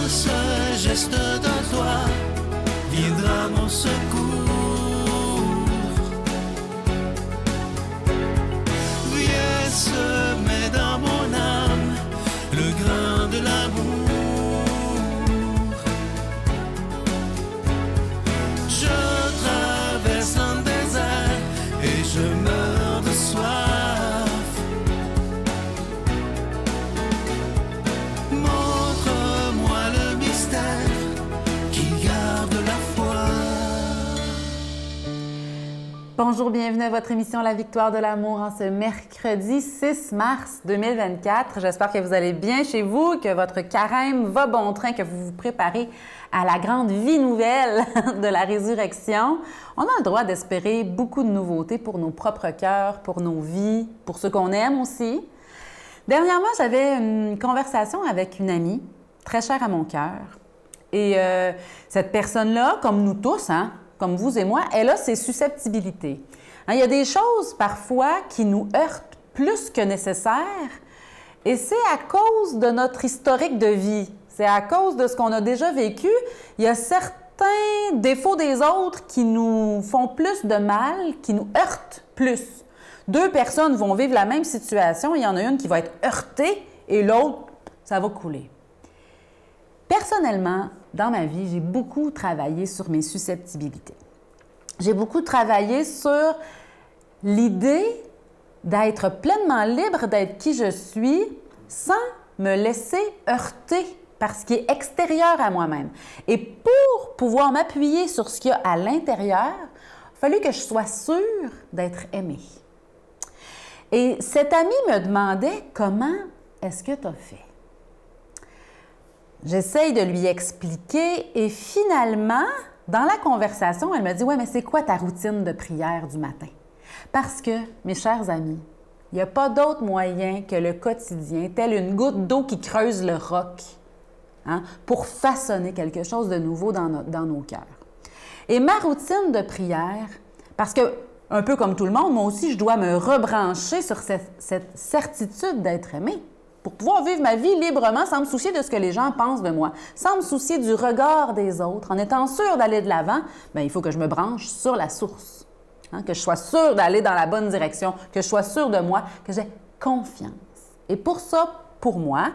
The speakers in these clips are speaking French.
ce geste de toi viendra mon secours. Viens semer dans mon âme le grain de l'amour. Je traverse un désert et je meurs de soif. Montre-moi le mystère qui garde la foi. Bonjour, bienvenue à votre émission La Victoire de l'amour en ce mercredi 6 mars 2024. J'espère que vous allez bien chez vous, que votre carême va bon train, que vous vous préparez à la grande vie nouvelle de la résurrection. On a le droit d'espérer beaucoup de nouveautés pour nos propres cœurs, pour nos vies, pour ceux qu'on aime aussi. Dernièrement, j'avais une conversation avec une amie très chère à mon cœur. Et cette personne-là, comme nous tous, comme vous et moi, elle a ses susceptibilités. Il y a des choses parfois qui nous heurtent plus que nécessaire et c'est à cause de notre historique de vie. C'est à cause de ce qu'on a déjà vécu. Il y a certains défauts des autres qui nous font plus de mal, qui nous heurtent plus. Deux personnes vont vivre la même situation, il y en a une qui va être heurtée et l'autre, ça va couler. Personnellement, dans ma vie, j'ai beaucoup travaillé sur mes susceptibilités. J'ai beaucoup travaillé sur l'idée d'être pleinement libre d'être qui je suis sans me laisser heurter par ce qui est extérieur à moi-même. Et pour pouvoir m'appuyer sur ce qu'il y a à l'intérieur, il a fallu que je sois sûre d'être aimée. Et cette amie me demandait comment est-ce que tu as fait? J'essaye de lui expliquer et finalement, dans la conversation, elle me dit « Ouais, mais c'est quoi ta routine de prière du matin? » Parce que, mes chers amis, il n'y a pas d'autre moyen que le quotidien, tel une goutte d'eau qui creuse le roc, pour façonner quelque chose de nouveau dans nos cœurs. Et ma routine de prière, parce que, un peu comme tout le monde, moi aussi, je dois me rebrancher sur cette certitude d'être aimée pour pouvoir vivre ma vie librement sans me soucier de ce que les gens pensent de moi, sans me soucier du regard des autres, en étant sûre d'aller de l'avant, bien, il faut que je me branche sur la source, que je sois sûre d'aller dans la bonne direction, que je sois sûre de moi, que j'ai confiance. Et pour ça, pour moi,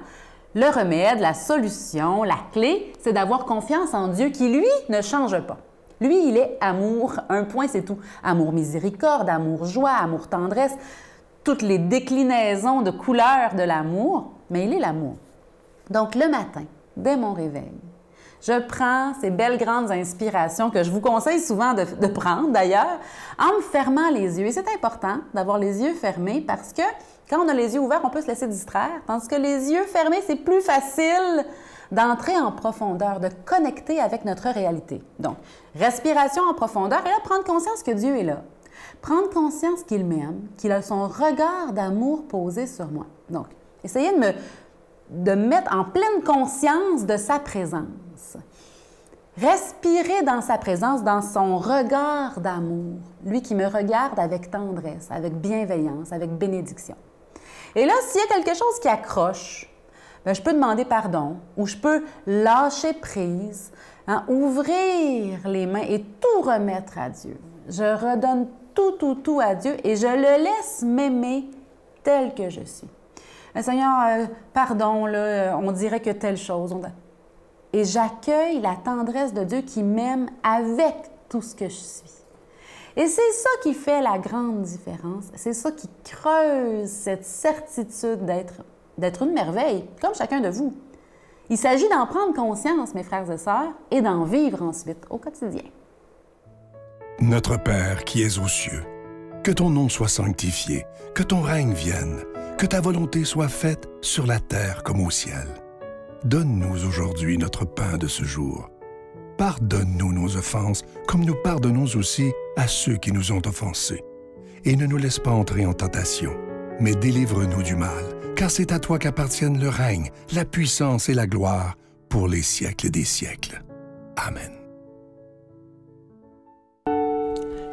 le remède, la solution, la clé, c'est d'avoir confiance en Dieu qui, lui, ne change pas. Lui, il est amour, un point, c'est tout. Amour miséricorde, amour joie, amour tendresse, toutes les déclinaisons de couleurs de l'amour, mais il est l'amour. Donc, le matin, dès mon réveil, je prends ces belles grandes inspirations que je vous conseille souvent de prendre, d'ailleurs, en me fermant les yeux. Et c'est important d'avoir les yeux fermés parce que quand on a les yeux ouverts, on peut se laisser distraire, tandis que les yeux fermés, c'est plus facile d'entrer en profondeur, de connecter avec notre réalité. Donc, respiration en profondeur et là, prendre conscience que Dieu est là. Prendre conscience qu'il m'aime, qu'il a son regard d'amour posé sur moi. Donc, essayez de me mettre en pleine conscience de sa présence. Respirer dans sa présence, dans son regard d'amour. Lui qui me regarde avec tendresse, avec bienveillance, avec bénédiction. Et là, s'il y a quelque chose qui accroche, bien, je peux demander pardon ou je peux lâcher prise, ouvrir les mains et tout remettre à Dieu. Je redonne tout à Dieu et je le laisse m'aimer tel que je suis. Seigneur, pardon, là, on dirait que telle chose. Et j'accueille la tendresse de Dieu qui m'aime avec tout ce que je suis. Et c'est ça qui fait la grande différence. C'est ça qui creuse cette certitude d'être une merveille, comme chacun de vous. Il s'agit d'en prendre conscience, mes frères et sœurs, et d'en vivre ensuite au quotidien. Notre Père qui es aux cieux, que ton nom soit sanctifié, que ton règne vienne, que ta volonté soit faite sur la terre comme au ciel. Donne-nous aujourd'hui notre pain de ce jour. Pardonne-nous nos offenses, comme nous pardonnons aussi à ceux qui nous ont offensés. Et ne nous laisse pas entrer en tentation, mais délivre-nous du mal, car c'est à toi qu'appartiennent le règne, la puissance et la gloire pour les siècles des siècles. Amen.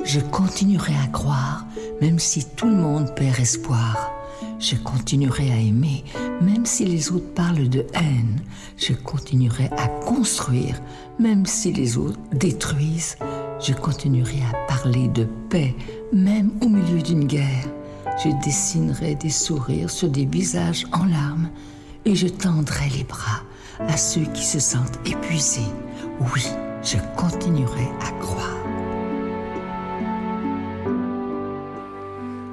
Je continuerai à croire, même si tout le monde perd espoir. Je continuerai à aimer, même si les autres parlent de haine. Je continuerai à construire, même si les autres détruisent. Je continuerai à parler de paix, même au milieu d'une guerre. Je dessinerai des sourires sur des visages en larmes et je tendrai les bras à ceux qui se sentent épuisés. Oui, je continuerai à croire.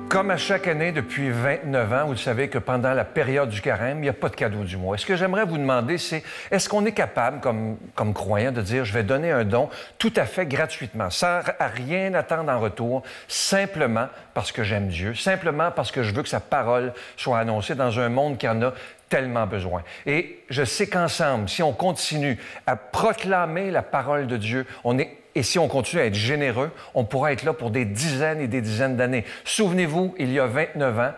Comme à chaque année depuis 29 ans, vous savez que pendant la période du carême, il n'y a pas de cadeau du mois. Et ce que j'aimerais vous demander, c'est est-ce qu'on est capable, comme croyant, de dire « je vais donner un don tout à fait gratuitement, sans rien attendre en retour, simplement parce que j'aime Dieu, simplement parce que je veux que sa parole soit annoncée dans un monde qui en a tellement besoin. » Et je sais qu'ensemble, si on continue à proclamer la parole de Dieu, et si on continue à être généreux, on pourra être là pour des dizaines et des dizaines d'années. Souvenez-vous, il y a 29 ans,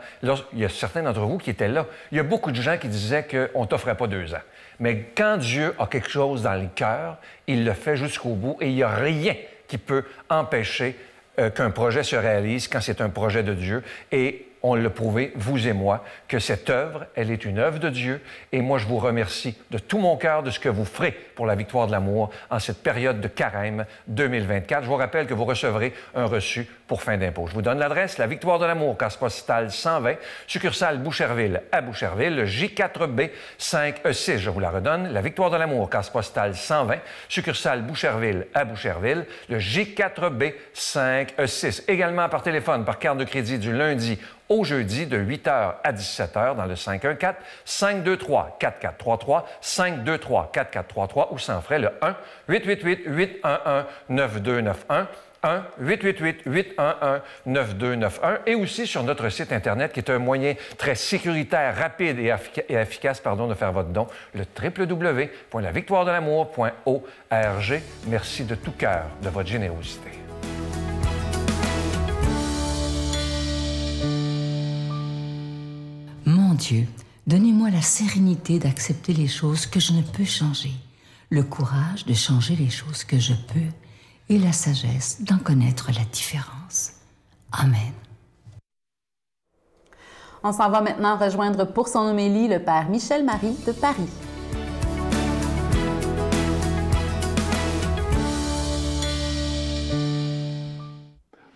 il y a certains d'entre vous qui étaient là. Il y a beaucoup de gens qui disaient qu'on ne t'offrait pas 2 ans. Mais quand Dieu a quelque chose dans le cœur, il le fait jusqu'au bout et il n'y a rien qui peut empêcher qu'un projet se réalise quand c'est un projet de Dieu. Et on l'a prouvé, vous et moi, que cette œuvre, elle est une œuvre de Dieu. Et moi, je vous remercie de tout mon cœur de ce que vous ferez pour la victoire de l'amour en cette période de carême 2024. Je vous rappelle que vous recevrez un reçu pour fin d'impôt. Je vous donne l'adresse, la Victoire de l'amour, case postale 120, succursale Boucherville à Boucherville, le J4B 5E6. Je vous la redonne, la Victoire de l'amour, case postale 120, succursale Boucherville à Boucherville, le J4B 5E6. Également par téléphone, par carte de crédit du lundi au jeudi de 8h à 17h dans le 514-523-4433, 523-4433 ou sans frais le 1-888-811-9291, 1-888-811-9291 et aussi sur notre site Internet qui est un moyen très sécuritaire, rapide et efficace de faire votre don, le www.lavictoiredelamour.org. Merci de tout cœur de votre générosité. Mon Dieu, donnez-moi la sérénité d'accepter les choses que je ne peux changer, le courage de changer les choses que je peux et la sagesse d'en connaître la différence. Amen. On s'en va maintenant rejoindre pour son homélie le Père Michel Marie de Paris.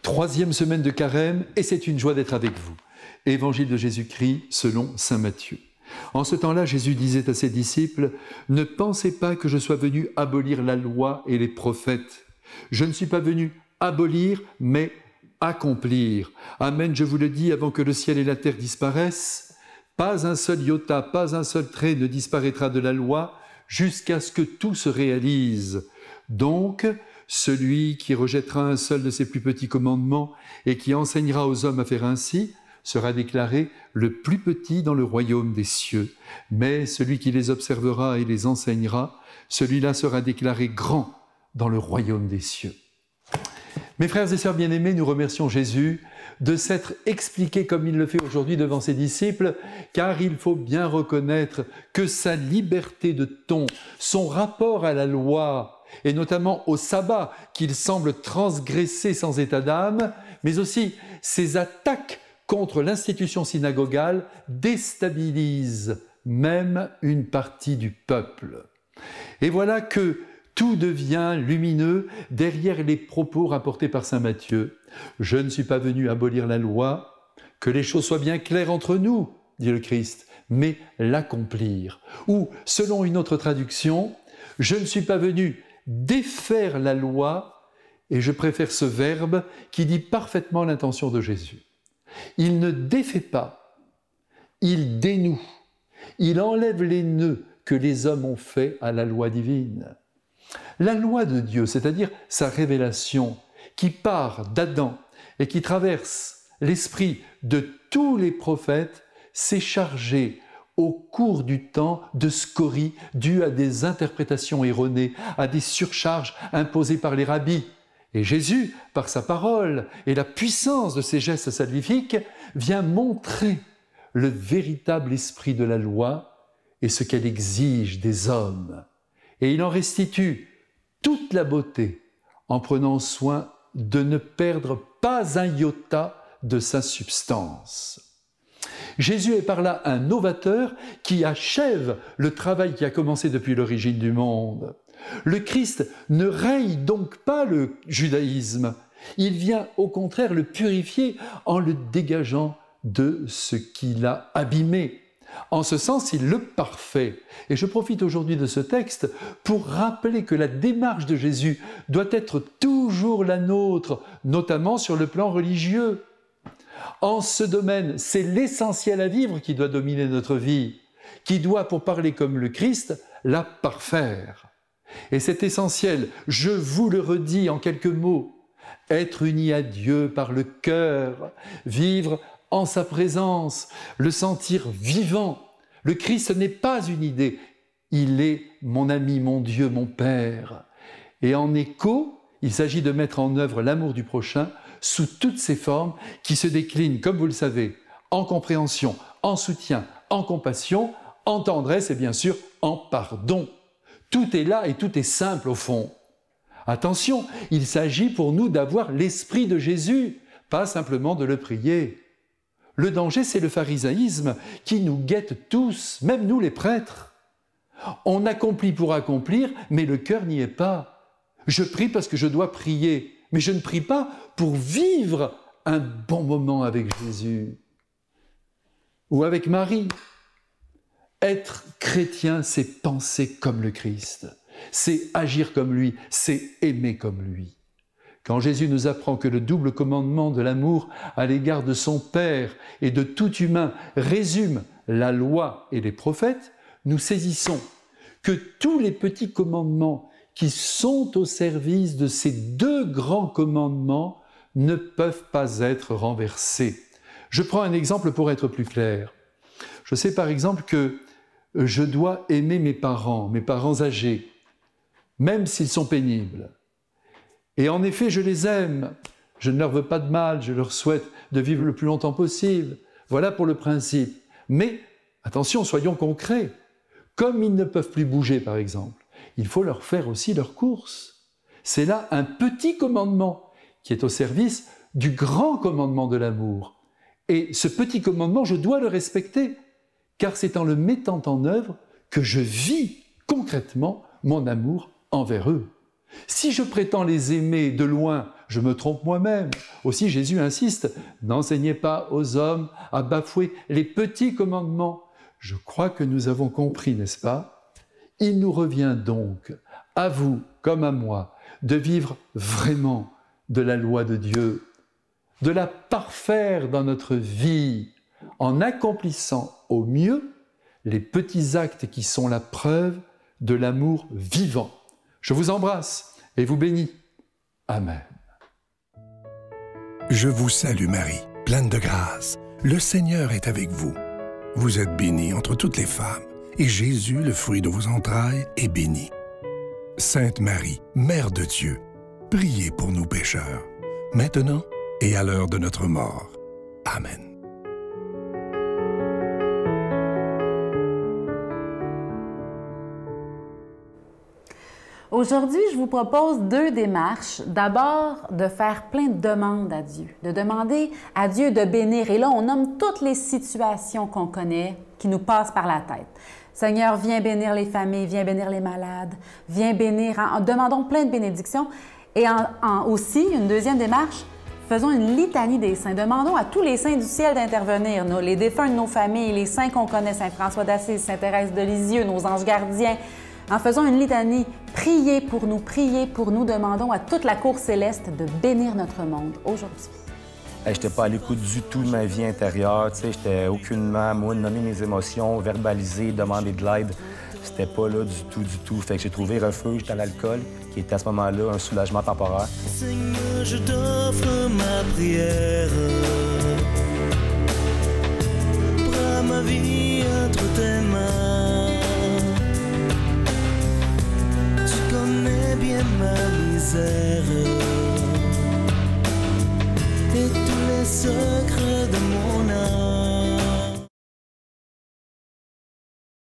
Troisième semaine de carême et c'est une joie d'être avec vous. Évangile de Jésus-Christ selon saint Matthieu. En ce temps-là, Jésus disait à ses disciples « Ne pensez pas que je sois venu abolir la loi et les prophètes. Je ne suis pas venu abolir, mais accomplir. Amen, je vous le dis, avant que le ciel et la terre disparaissent, pas un seul iota, pas un seul trait ne disparaîtra de la loi jusqu'à ce que tout se réalise. Donc, celui qui rejettera un seul de ces plus petits commandements et qui enseignera aux hommes à faire ainsi, sera déclaré le plus petit dans le royaume des cieux. Mais celui qui les observera et les enseignera, celui-là sera déclaré grand dans le royaume des cieux. Mes frères et sœurs bien-aimés, nous remercions Jésus de s'être expliqué comme il le fait aujourd'hui devant ses disciples, car il faut bien reconnaître que sa liberté de ton, son rapport à la loi, et notamment au sabbat qu'il semble transgresser sans état d'âme, mais aussi ses attaques contre l'institution synagogale déstabilise même une partie du peuple. Et voilà que tout devient lumineux derrière les propos rapportés par saint Matthieu. « Je ne suis pas venu abolir la loi, que les choses soient bien claires entre nous, dit le Christ, mais l'accomplir. » Ou, selon une autre traduction, « Je ne suis pas venu défaire la loi, et je préfère ce verbe qui dit parfaitement l'intention de Jésus. Il ne défait pas, il dénoue, il enlève les nœuds que les hommes ont faits à la loi divine. La loi de Dieu, c'est-à-dire sa révélation, qui part d'Adam et qui traverse l'esprit de tous les prophètes, s'est chargée au cours du temps de scories dues à des interprétations erronées, à des surcharges imposées par les rabbis. Et Jésus, par sa parole et la puissance de ses gestes salvifiques, vient montrer le véritable esprit de la loi et ce qu'elle exige des hommes. Et il en restitue toute la beauté en prenant soin de ne perdre pas un iota de sa substance. Jésus est par là un novateur qui achève le travail qui a commencé depuis l'origine du monde. Le Christ ne raye donc pas le judaïsme, il vient au contraire le purifier en le dégageant de ce qui l'a abîmé. En ce sens, il le parfait. Et je profite aujourd'hui de ce texte pour rappeler que la démarche de Jésus doit être toujours la nôtre, notamment sur le plan religieux. En ce domaine, c'est l'essentiel à vivre qui doit dominer notre vie, qui doit, pour parler comme le Christ, la parfaire. Et cet essentiel, je vous le redis en quelques mots, être uni à Dieu par le cœur, vivre en sa présence, le sentir vivant. Le Christ n'est pas une idée, il est mon ami, mon Dieu, mon Père. Et en écho, il s'agit de mettre en œuvre l'amour du prochain sous toutes ses formes qui se déclinent, comme vous le savez, en compréhension, en soutien, en compassion, en tendresse et bien sûr en pardon. Tout est là et tout est simple au fond. Attention, il s'agit pour nous d'avoir l'esprit de Jésus, pas simplement de le prier. Le danger, c'est le pharisaïsme qui nous guette tous, même nous les prêtres. On accomplit pour accomplir, mais le cœur n'y est pas. Je prie parce que je dois prier, mais je ne prie pas pour vivre un bon moment avec Jésus ou avec Marie. Être chrétien, c'est penser comme le Christ, c'est agir comme lui, c'est aimer comme lui. Quand Jésus nous apprend que le double commandement de l'amour à l'égard de son Père et de tout humain résume la loi et les prophètes, nous saisissons que tous les petits commandements qui sont au service de ces deux grands commandements ne peuvent pas être renversés. Je prends un exemple pour être plus clair. Je sais par exemple que je dois aimer mes parents âgés, même s'ils sont pénibles. Et en effet, je les aime. Je ne leur veux pas de mal, je leur souhaite de vivre le plus longtemps possible. Voilà pour le principe. Mais, attention, soyons concrets. Comme ils ne peuvent plus bouger, par exemple, il faut leur faire aussi leurs courses. C'est là un petit commandement qui est au service du grand commandement de l'amour. Et ce petit commandement, je dois le respecter, car c'est en le mettant en œuvre que je vis concrètement mon amour envers eux. Si je prétends les aimer de loin, je me trompe moi-même. Aussi Jésus insiste, n'enseignez pas aux hommes à bafouer les petits commandements. Je crois que nous avons compris, n'est-ce pas? Il nous revient donc, à vous comme à moi, de vivre vraiment de la loi de Dieu, de la parfaire dans notre vie, en accomplissant au mieux les petits actes qui sont la preuve de l'amour vivant. Je vous embrasse et vous bénis. Amen. Je vous salue Marie, pleine de grâce. Le Seigneur est avec vous. Vous êtes bénie entre toutes les femmes, et Jésus, le fruit de vos entrailles, est béni. Sainte Marie, Mère de Dieu, priez pour nous pécheurs, maintenant et à l'heure de notre mort. Amen. Aujourd'hui, je vous propose deux démarches. D'abord, de faire plein de demandes à Dieu, de demander à Dieu de bénir. Et là, on nomme toutes les situations qu'on connaît, qui nous passent par la tête. Seigneur, viens bénir les familles, viens bénir les malades, viens bénir. Demandons plein de bénédictions. Et aussi, une deuxième démarche, faisons une litanie des saints. Demandons à tous les saints du ciel d'intervenir. Les défunts de nos familles, les saints qu'on connaît, Saint François d'Assise, Sainte Thérèse de Lisieux, nos anges gardiens. En faisant une litanie, priez pour nous, demandons à toute la cour céleste de bénir notre monde aujourd'hui. Je n'étais pas à l'écoute du tout de ma vie intérieure, j'étais aucunement, moi, nommer mes émotions, verbaliser, demander de l'aide. C'était pas là du tout. Fait que j'ai trouvé refuge dans l'alcool, qui était à ce moment-là un soulagement temporaire. Seigneur, je t'offre ma prière. Prends ma vie entre tes mains. Tu connais bien ma misère et tous les secrets de mon âme.